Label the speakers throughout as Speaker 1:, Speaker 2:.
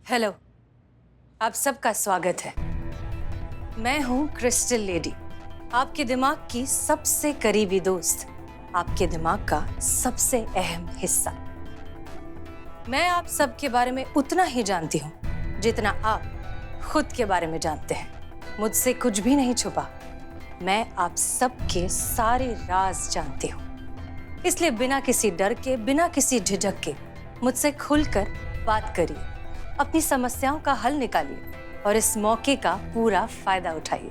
Speaker 1: Hello, आप सबका स्वागत है। मैं हूँ क्रिस्टल लेडी, आपके दिमाग की सबसे करीबी दोस्त, आपके दिमाग का सबसे अहम हिस्सा। मैं आप सबके बारे में उतना ही जानती हूँ जितना आप खुद के बारे में जानते हैं। मुझसे कुछ भी नहीं छुपा। मैं आप सबके सारे राज जानती हूँ, इसलिए बिना किसी डर के, बिना किसी झिझक के मुझसे खुलकर बात करिए, अपनी समस्याओं का हल निकालिए और इस मौके का पूरा फायदा उठाइए।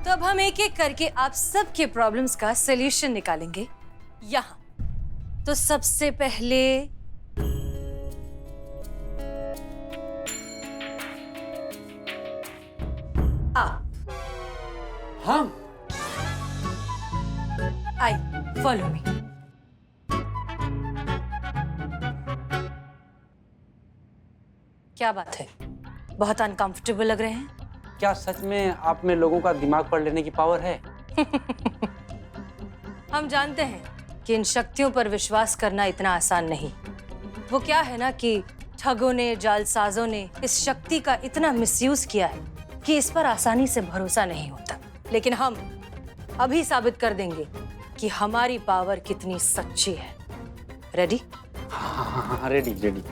Speaker 1: तो अब हम एक एक करके आप सबके प्रॉब्लम्स का सॉल्यूशन निकालेंगे यहाँ। तो सबसे पहले आप।
Speaker 2: हम
Speaker 1: आई, फॉलो मी। क्या बात है, बहुत अनकंफर्टेबल लग रहे हैं।
Speaker 2: क्या सच में आप में लोगों का दिमाग पढ़ लेने की पावर है?
Speaker 1: हम जानते हैं कि इन शक्तियों पर विश्वास करना इतना आसान नहीं। वो क्या है ना कि ठगों ने, जालसाजों ने इस शक्ति का इतना मिसयूज किया है कि इस पर आसानी से भरोसा नहीं होता। लेकिन हम अभी साबित कर देंगे कि हमारी पावर कितनी सच्ची है। रेडी?
Speaker 2: हाँ, रेडी रेडी।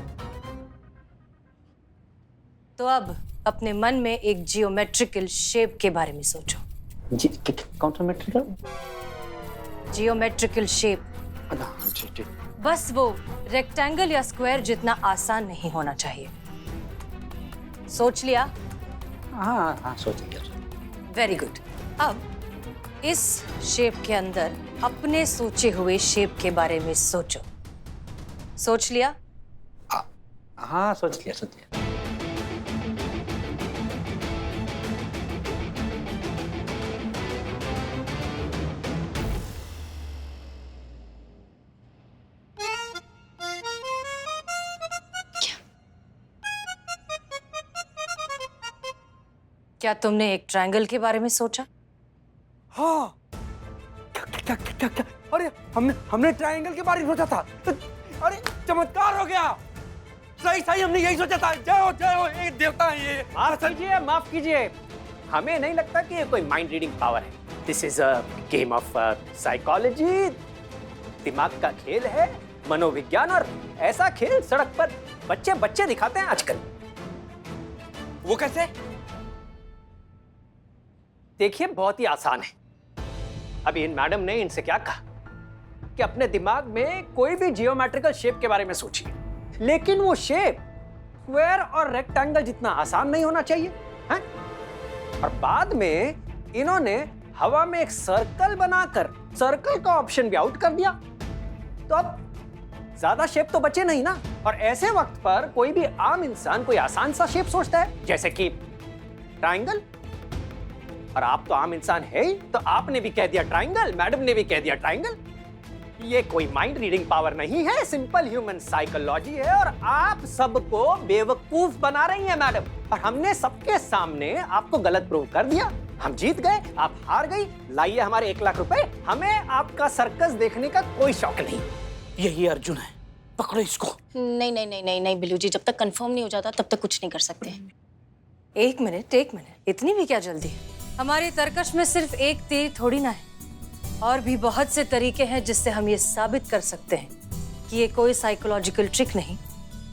Speaker 1: तो अब अपने मन में एक जियोमेट्रिकल शेप के बारे में सोचो।
Speaker 2: जी, कौन सा मेट्रिकल?
Speaker 1: Geometrical shape.
Speaker 2: जी।
Speaker 1: बस वो रेक्टेंगल या स्क्वायर जितना आसान नहीं होना चाहिए। सोच लिया?
Speaker 2: हाँ, सोच लिया।
Speaker 1: Very good. अब इस शेप के अंदर अपने सोचे हुए शेप के बारे में सोचो। सोच लिया?
Speaker 2: हाँ, सोच लिया।
Speaker 1: क्या तुमने एक ट्रायंगल के बारे में सोचा?
Speaker 2: हाँ। क्या? अरे हमने ट्रायंगल के बारे में सोचा था। अरे चमत्कार हो गया। सही हमने यही सोचा था। जय हो ये देवता है ये।
Speaker 3: माफ कीजिए, हमें नहीं लगता कि ये कोई माइंड रीडिंग पावर है। This is a game of psychology. दिमाग का खेल है, मनोविज्ञान। और ऐसा खेल सड़क पर बच्चे दिखाते हैं आजकल।
Speaker 2: वो कैसे?
Speaker 3: देखिए, बहुत ही आसान है। अभी इन मैडम ने इनसे क्या कहा कि अपने दिमाग में कोई भी जियोमेट्रिकल शेप के बारे में सोचिए, लेकिन वो शेप स्क्वायर और रेक्टेंगल जितना आसान नहीं होना चाहिए, हैं? और बाद में इन्होंने हवा में एक सर्कल बनाकर सर्कल का ऑप्शन भी आउट कर दिया। तो अब ज्यादा शेप तो बचे नहीं ना। और ऐसे वक्त पर कोई भी आम इंसान कोई आसान सा शेप सोचता है, जैसे कि ट्रायंगल। और आप तो आम इंसान है ही, तो आपने भी कह दिया ट्रायंगल, मैडम ने भी कह दिया ट्रायंगल। ये कोई माइंड रीडिंग पावर नहीं है, सिंपल ह्यूमन साइकोलॉजी है। और आप सबको बेवकूफ बना रही हैं मैडम। और हमने सबके सामने आपको गलत प्रूव कर दिया। हम जीत गए, आप हार गई। लाइए हमारे 1 लाख रुपए। हमें आपका सर्कस देखने का कोई शौक नहीं।
Speaker 2: यही अर्जुन है, पकड़ो इसको।
Speaker 4: नहीं बिल्लू जी, जब तक कंफर्म नहीं हो जाता तब तक कुछ नहीं कर सकते।
Speaker 1: एक मिनट, इतनी भी क्या जल्दी है? हमारी तरकश में सिर्फ एक तीर थोड़ी ना है, और भी बहुत से तरीके हैं जिससे हम ये साबित कर सकते हैं कि ये कोई साइकोलॉजिकल ट्रिक नहीं,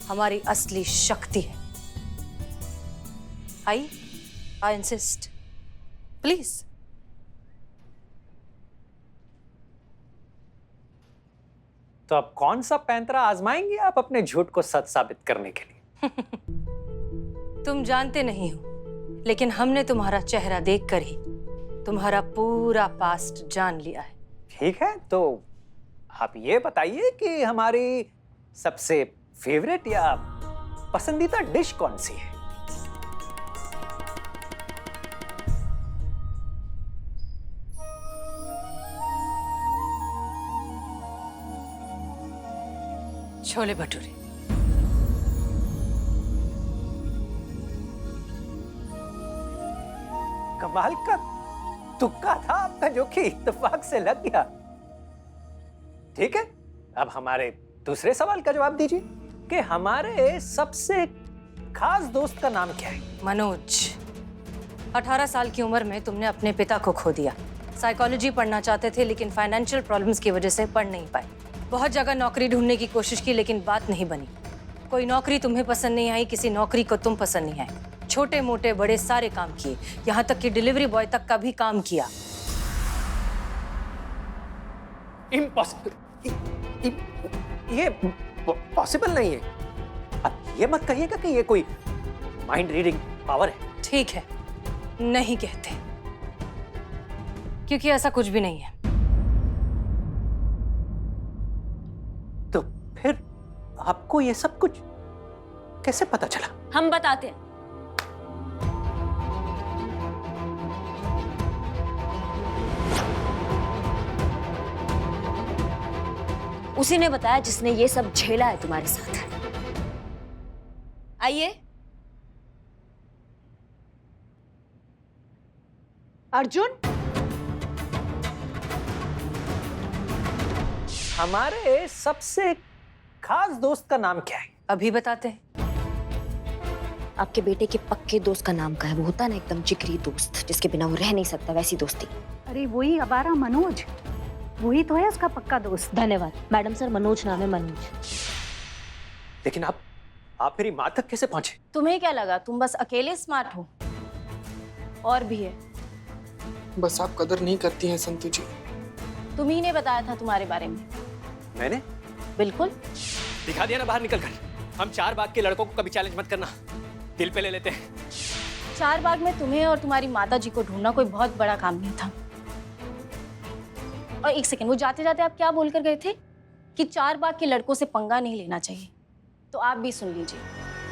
Speaker 1: हमारी असली शक्ति है। I insist, please.
Speaker 3: तो अब कौन सा पैंतरा आजमाएंगे आप अपने झूठ को सच साबित करने के लिए?
Speaker 1: तुम जानते नहीं हो, लेकिन हमने तुम्हारा चेहरा देखकर ही तुम्हारा पूरा पास्ट जान लिया है।
Speaker 3: ठीक है, तो आप ये बताइए कि हमारी सबसे फेवरेट या पसंदीदा डिश कौन सी है?
Speaker 1: छोले भटूरे।
Speaker 3: कमाल का तुक्का था आपका, जो कि इत्तेफाक से लग गया। ठीक है, अब हमारे दूसरे सवाल का जवाब दीजिए। कि हमारे सबसे खास दोस्त का नाम क्या है?
Speaker 1: मनोज, 18 साल की उम्र में तुमने अपने पिता को खो दिया। साइकोलॉजी पढ़ना चाहते थे लेकिन फाइनेंशियल प्रॉब्लम्स की वजह से पढ़ नहीं पाए। बहुत जगह नौकरी ढूंढने की कोशिश की लेकिन बात नहीं बनी। कोई नौकरी तुम्हें पसंद नहीं आई, किसी नौकरी को तुम पसंद नहीं आए। छोटे मोटे बड़े सारे काम किए, यहाँ तक कि डिलीवरी बॉय तक का भी काम किया।
Speaker 3: इम्पॉसिबल, ये पॉसिबल नहीं है। अब ये मत कहिएगा कि ये कोई माइंड रीडिंग पावर है।
Speaker 1: ठीक है, नहीं कहते, क्योंकि ऐसा कुछ भी नहीं है।
Speaker 3: तो फिर आपको ये सब कुछ कैसे पता चला?
Speaker 4: हम बताते हैं। उसी ने बताया जिसने ये सब झेला है तुम्हारे साथ। आइए।
Speaker 5: अर्जुन,
Speaker 3: हमारे सबसे खास दोस्त का नाम क्या है?
Speaker 1: अभी बताते हैं।
Speaker 4: आपके बेटे के पक्के दोस्त का नाम का है। वो होता है ना एकदम जिगरी दोस्त, जिसके बिना वो रह नहीं सकता, वैसी दोस्ती।
Speaker 5: अरे वही अबारा मनोज, वही तो है उसका पक्का दोस्त।
Speaker 4: धन्यवाद मैडम सर, मनोज नाम है, मनोज।
Speaker 3: लेकिन आप मेरी माँ तक कैसे पहुंचे?
Speaker 4: तुम्हें क्या लगा तुम बस अकेले स्मार्ट हो? और भी है।
Speaker 6: बस आप कदर नहीं करती हैं संतु जी।
Speaker 4: तुम ही ने बताया था तुम्हारे बारे में।
Speaker 3: मैंने?
Speaker 4: बिल्कुल।
Speaker 3: दिखा दिया ना बाहर निकल कर। हम 4 बाग के लड़कों को कभी चैलेंज मत करना, दिल पे ले लेते हैं।
Speaker 4: 4 बाग में तुम्हें और तुम्हारी माता जी को ढूंढना कोई बहुत बड़ा काम नहीं था। और एक सेकंड, वो जाते जाते आप क्या बोलकर गए थे? कि 4 बाग के लड़कों से पंगा नहीं लेना चाहिए। तो आप भी सुन लीजिए,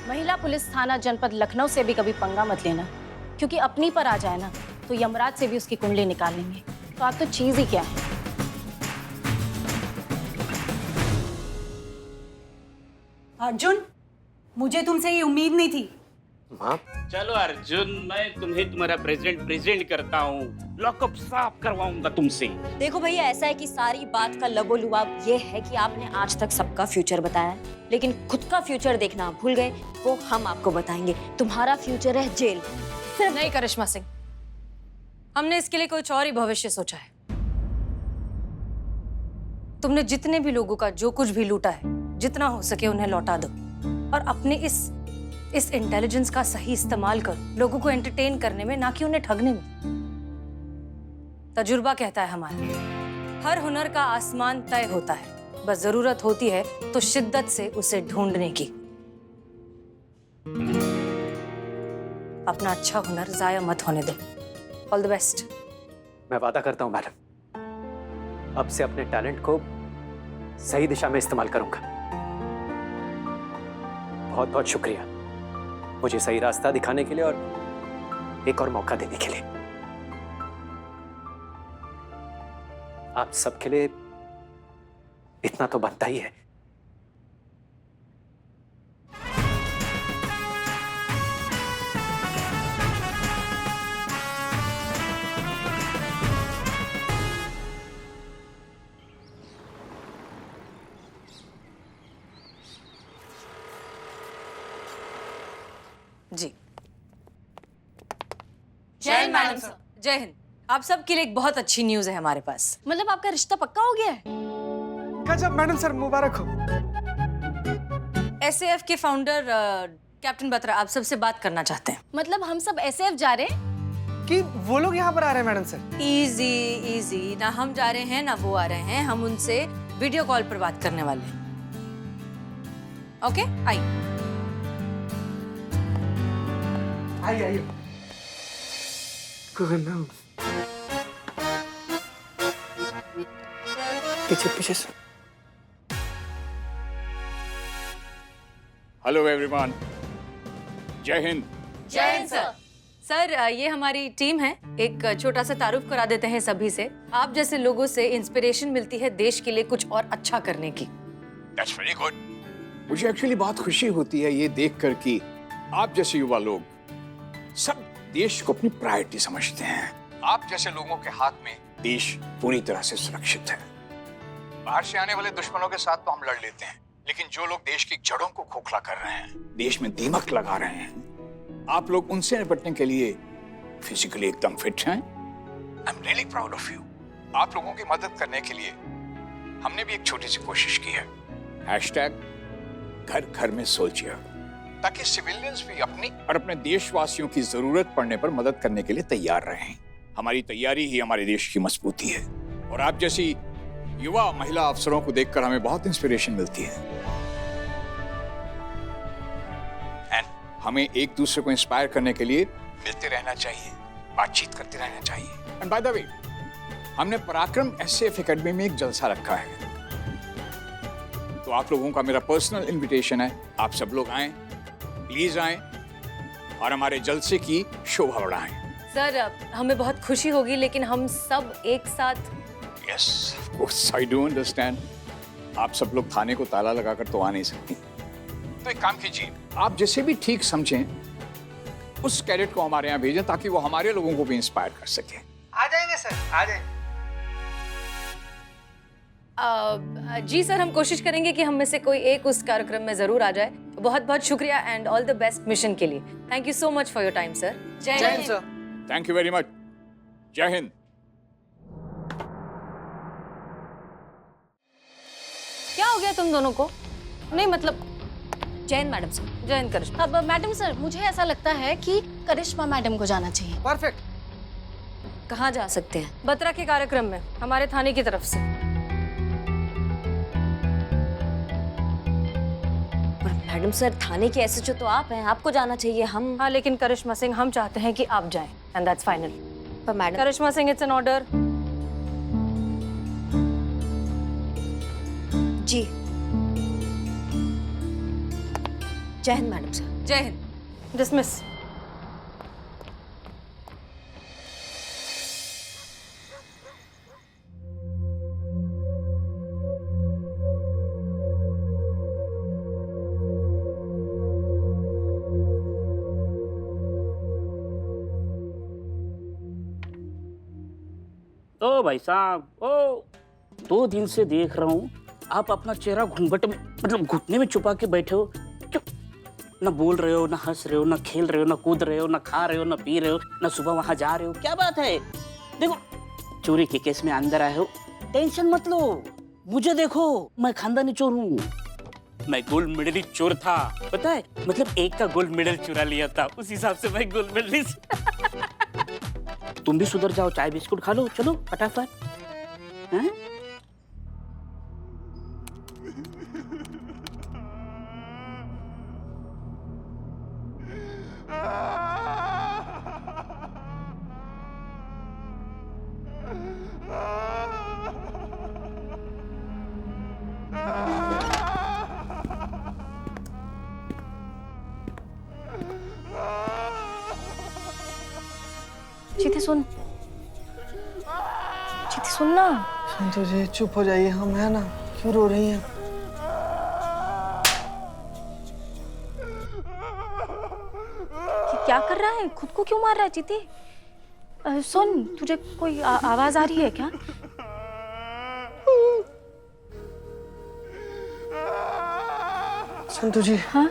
Speaker 4: महिला पुलिस थाना जनपद लखनऊ से भी कभी पंगा मत लेना, क्योंकि अपनी पर आ जाए ना तो यमराज से भी उसकी कुंडली निकाल लेंगे। तो आप तो चीज ही क्या है।
Speaker 5: अर्जुन, मुझे तुमसे ये उम्मीद नहीं थी।
Speaker 3: माँ,
Speaker 7: चलो अर्जुन, मैं तुम्हें तुम्हारा प्रेजेंट करता हूँ। लॉकअप साफ करवाऊंगा तुमसे।
Speaker 4: देखो भैया, ऐसा है कि सारी बात का लबोलुआब ये है कि आपने आज तक सबका फ्यूचर बताया, लेकिन खुद का फ्यूचर देखना आप भूल गए। वो हम आपको बताएंगे। तुम्हारा फ्यूचर है जेल।
Speaker 1: नहीं करिश्मा सिंह, हमने इसके लिए कुछ और ही भविष्य सोचा है। तुमने जितने भी लोगों का जो कुछ भी लूटा है, जितना हो सके उन्हें लौटा दो और अपने इस इंटेलिजेंस का सही इस्तेमाल करो लोगों को एंटरटेन करने में, ना कि उन्हें ठगने में। तजुर्बा कहता है हमारा, हर हुनर का आसमान तय होता है, बस जरूरत होती है तो शिद्दत से उसे ढूंढने की। अपना अच्छा हुनर जाया मत होने दो। All the best.
Speaker 3: मैं वादा करता हूँ मैडम, अब से अपने टैलेंट को सही दिशा में इस्तेमाल करूंगा। बहुत बहुत शुक्रिया मुझे सही रास्ता दिखाने के लिए और एक और मौका देने के लिए। आप सबके लिए इतना तो बनता ही है।
Speaker 1: जी, जय हिंद मैडम सर। जय हिंद। आप सबके लिए एक बहुत अच्छी न्यूज है हमारे पास।
Speaker 4: मतलब आपका रिश्ता पक्का हो गया है?
Speaker 6: गजब मैडम सर, मुबारक हो।
Speaker 1: एसएएफ के फाउंडर कैप्टन बत्रा आप सबसे बात करना चाहते हैं।
Speaker 4: मतलब हम सब एसएएफ जा रहे हैं?
Speaker 6: कि वो लोग यहाँ पर आ रहे हैं मैडम सर?
Speaker 1: इजी इजी, ना हम जा रहे हैं ना वो आ रहे हैं। हम उनसे वीडियो कॉल पर बात करने वाले हैं। ओके, आइए।
Speaker 6: आइए। पीछे से।
Speaker 7: हेलो एवरीवन, जय हिंद।
Speaker 1: जय हिंद सर। सर, ये हमारी टीम है। एक छोटा सा तारुफ करा देते हैं सभी से। आप जैसे लोगों से इंस्पिरेशन मिलती है देश के लिए कुछ और अच्छा करने की।
Speaker 7: That's very good. मुझे एक्चुअली बहुत खुशी होती है ये देखकर कि आप जैसे युवा लोग सब देश को अपनी प्रायोरिटी समझते हैं। आप जैसे लोगों के हाथ में देश पूरी तरह से सुरक्षित है। बाहर से आने वाले दुश्मनों के साथ तो हम लड़ लेते हैं, लेकिन जो लोग देश की जड़ों को खोखला कर रहे हैं, देश में दीमक लगा रहे हैं, आप लोग उनसे निपटने के लिए फिजिकली एकदम फिट हैं। I am really proud of you. आप लोगों की मदद करने के लिए हमने भी एक छोटी सी कोशिश की है। हैशटैग घर घर में सोल्जर, ताकि सिविलियंस भी अपनी और अपने देशवासियों की जरूरत पड़ने पर मदद करने के लिए तैयार रहें। हमारी तैयारी ही हमारे देश की मजबूती है और आप जैसी युवा महिला अफसरों को देखकर हमें बहुत इंस्पिरेशन मिलती है। एंड हमें एक दूसरे को इंस्पायर करने के लिए मिलते रहना चाहिए, बातचीत करते रहना चाहिए। एंड बाय द वे, हमने पराक्रम एसएफ एकेडमी में एक जलसा रखा है, तो आप लोगों का मेरा पर्सनल इनविटेशन है, आप सब लोग आएं, प्लीज आएं और हमारे जलसे की शोभा बढ़ाएं।
Speaker 1: सर, हमें बहुत खुशी होगी, लेकिन हम सब एक साथ।
Speaker 7: Yes, of course, I do understand. आप सब लोग थाने को ताला लगाकर तो आ नहीं सकती, तो एक काम कीजिए, आप जैसे भी ठीक समझें उस कैडेट को हमारे यहाँ भेजें, ताकि वो हमारे लोगों को भी इंस्पायर कर सके।
Speaker 6: आ जाएंगे सर, आ जाएंगे।
Speaker 1: जी सर, हम कोशिश करेंगे कि हम में से कोई एक उस कार्यक्रम में जरूर आ जाए। बहुत बहुत शुक्रिया and all the best mission के लिए। Thank you so much for your time sir.
Speaker 6: जय हिंद sir.
Speaker 7: Thank you very much. जय हिंद।
Speaker 1: क्या हो गया तुम दोनों को? नहीं मतलब
Speaker 4: जय हिंद मैडम सर।
Speaker 1: जय हिंद करिश्मा।
Speaker 4: अब मैडम सर, मुझे ऐसा लगता है कि करिश्मा मैडम को जाना चाहिए।
Speaker 6: परफेक्ट।
Speaker 1: कहाँ जा सकते हैं? बत्रा के कार्यक्रम में, हमारे थाने की तरफ से।
Speaker 8: मैडम सर, थाने के एसएचओ तो आप हैं, आपको जाना चाहिए। हम
Speaker 1: हाँ, लेकिन करिश्मा सिंह, हम चाहते हैं कि आप जाएं एंड दैट्स फाइनल।
Speaker 8: पर madam,
Speaker 1: Karishma Singh, it's an order.
Speaker 8: जी। जय हिंद मैडम सर।
Speaker 1: जय हिंद। डिसमिस।
Speaker 9: ओ भाई साहब, ओ 2 दिन से देख रहा हूँ आप अपना चेहरा घूंघट में, मतलब घुटने में छुपा के बैठे हो। क्यों? ना बोल रहे हो, ना हंस रहे हो, ना खेल रहे हो, ना कूद रहे हो, ना खा रहे हो, ना पी रहे हो, ना सुबह वहां जा रहे हो। क्या बात है? देखो, चोरी के केस में अंदर आए हो, टेंशन मत लो। मुझे देखो, मैं खानदानी चोर हूँ। मैं गोल्ड मेडलिस्ट चोर था, पता है? मतलब एक का गोल्ड मेडल चुरा लिया था, उस हिसाब से मैं गोल्ड मेडलिस्ट। तुम भी सुधर जाओ, चाय बिस्कुट खा लो, चलो फटाफट। हैं?
Speaker 4: चीते सुन, चीते सुन ना।
Speaker 6: संतोष जी, चुप हो जाइए, हम है ना। क्यों रो रही हैं?
Speaker 4: क्या कर रहा है? खुद को क्यों मार रहा है चीते? सुन, तुझे कोई आवाज आ रही है क्या?
Speaker 6: संतोष जी,
Speaker 4: हाँ?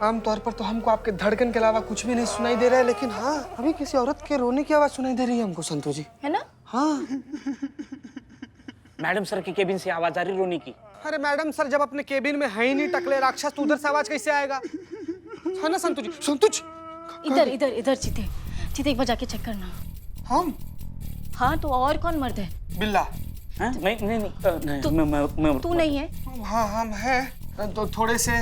Speaker 6: आमतौर पर तो हमको आपके धड़कन के अलावा कुछ भी नहीं सुनाई दे रहा है, लेकिन हाँ, अभी किसी औरत के रोने की आवाज सुनाई दे रही है हमको संतोष जी।
Speaker 4: है ना?
Speaker 6: हाँ।
Speaker 9: मैडम सर की केबिन से आवाज आ रही रोने की।
Speaker 6: अरे मैडम सर, जब अपने केबिन में है ही नहीं टकले राक्षस, तो उधर से आवाज कैसे आएगा? है ना संतोष जी? संतोष,
Speaker 4: इधर इधर इधर चीते, चीते एक बार जाके चेक करना।
Speaker 6: हम?
Speaker 4: हाँ, तो और कौन मर्द है?
Speaker 6: बिल्ला।
Speaker 9: हाँ? मैं
Speaker 4: तू नहीं है?
Speaker 6: हाँ, हम हैं, तो थोड़े से।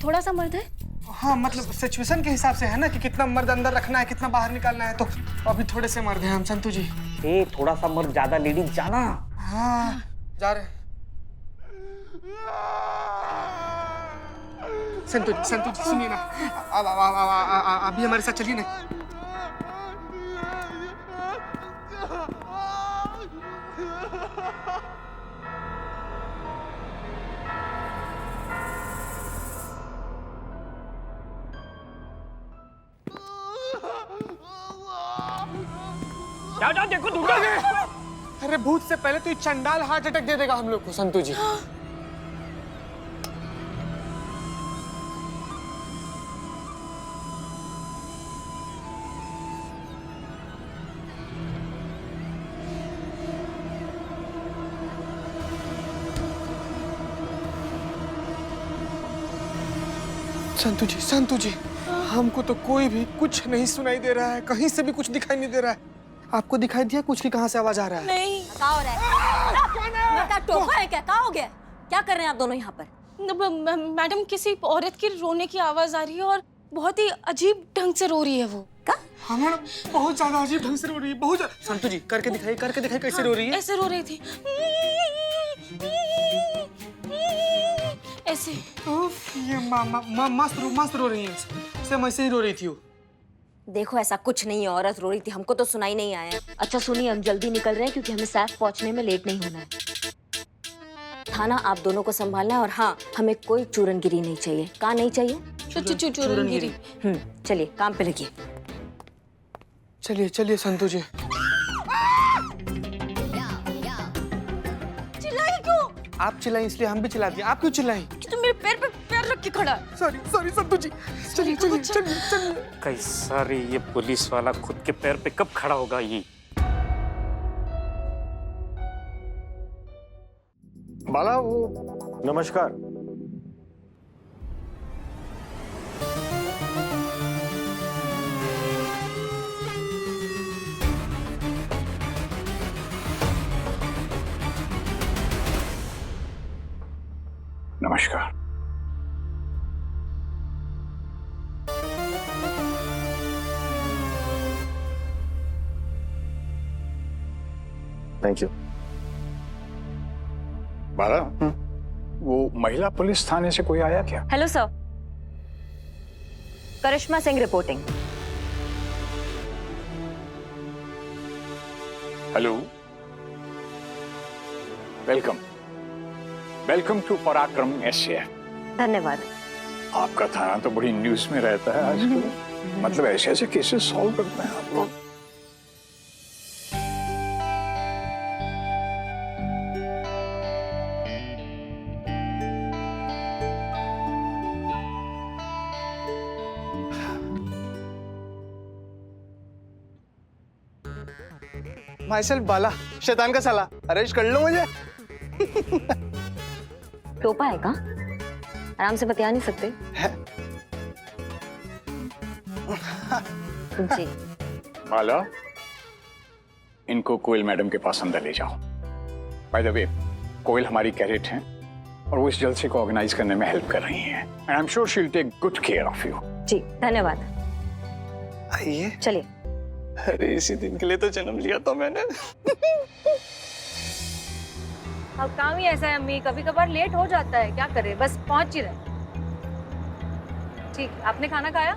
Speaker 4: थोड़ा सा मर्द है?
Speaker 6: हाँ, मतलब सिचुएशन के हिसाब से है ना, कि कितना मर्द अंदर रखना है, कितना बाहर निकालना है, तो अभी थोड़े से मर्द हैं हम संतोष जी।
Speaker 9: ए, थोड़ा सा मर्द, ज्यादा लेडीज जाना।
Speaker 6: हाँ, जा रहे हैं। संतोष जी सुनिए ना, अभी हमारे साथ चलिए ना।
Speaker 9: जाओ देखो, ढूंढो।
Speaker 6: अरे भूत से पहले तो ये चंडाल हार्ट अटैक दे देगा हम लोग को संतोष जी। संतु जी, हमको तो कोई भी कुछ नहीं सुनाई दे रहा है, कहीं से भी कुछ दिखाई नहीं दे रहा है। आपको दिखाई दिया कुछ की कहाँ से आवाज आ रहा है?
Speaker 1: नहीं।
Speaker 8: क्या हो रहा है? क्या टोका है क्या? क्या हो गया? क्या कर रहे हैं आप दोनों यहाँ पर?
Speaker 4: मैडम, किसी औरत की रोने की आवाज आ रही है और बहुत ही अजीब ढंग से रो रही है वो।
Speaker 6: हाँ मैडम, बहुत ज्यादा अजीब ढंग से रो रही है, बहुत ज्यादा। संतु जी करके दिखाइए कैसे रो रही है?
Speaker 4: ऐसे रो रही थी, ऐसे।
Speaker 6: उफ, ये मस्त रो रही है, सेम ऐसे ही रो रही थी वो।
Speaker 8: देखो ऐसा कुछ नहीं है, औरत रो रही थी, हमको तो सुनाई नहीं आया। अच्छा सुनिए, हम जल्दी निकल रहे हैं क्योंकि हमें सैफ पहुंचने में लेट नहीं होना है। थाना आप दोनों को संभालना है और हाँ, हमें कोई चूरनगिरी नहीं चाहिए। कहाँ नहीं चाहिए?
Speaker 4: चूरनगिरी।
Speaker 8: चलिए काम पे लगिए।
Speaker 6: चलिए संतु जी।
Speaker 4: चिल्लाई क्यों?
Speaker 6: आप चिल्लाई इसलिए हम भी चिल्ला दिए। आप क्यों चिल्लाई?
Speaker 4: कि तुम मेरे पैर पे पैर रख के खड़ा है।
Speaker 6: सॉरी संतु जी। चलिए।
Speaker 9: कैसा रे ये पुलिस वाला, खुद के पैर पे कब खड़ा होगा ये?
Speaker 10: बाला, वो नमस्कार।
Speaker 7: नमस्कार।
Speaker 10: Thank you.
Speaker 7: बाला, वो महिला पुलिस थाने से कोई आया क्या?
Speaker 8: Hello sir, Karishma Singh reporting.
Speaker 7: Hello, welcome to Parakram SF.
Speaker 8: धन्यवाद।
Speaker 7: आपका थाना तो बड़ी न्यूज में रहता है आजकल। मतलब ऐसे केसेस सॉल्व करते हैं आप लोग।
Speaker 6: माइसेल्फ बाला, शैतान का साला, अरेस्ट कर लो मुझे।
Speaker 8: टोपा है का? आराम से बतिया नहीं सकते? जी।
Speaker 7: बाला, इनको कोयल मैडम के पास अंदर ले जाओ। बाय द वे, कोयल हमारी कैडेट हैं और वो इस जलसे को ऑर्गेनाइज करने में हेल्प कर रही हैं। And I am sure she will take good care of you.
Speaker 8: जी धन्यवाद।
Speaker 6: आइए।
Speaker 8: चलिए।
Speaker 6: अरे इसी दिन के लिए तो जन्म लिया था मैंने।
Speaker 1: अब काम ही ऐसा है अम्मी, कभी कभार लेट हो जाता है, क्या करें, बस पहुंच ही रहे। ठीक, आपने खाना खाया?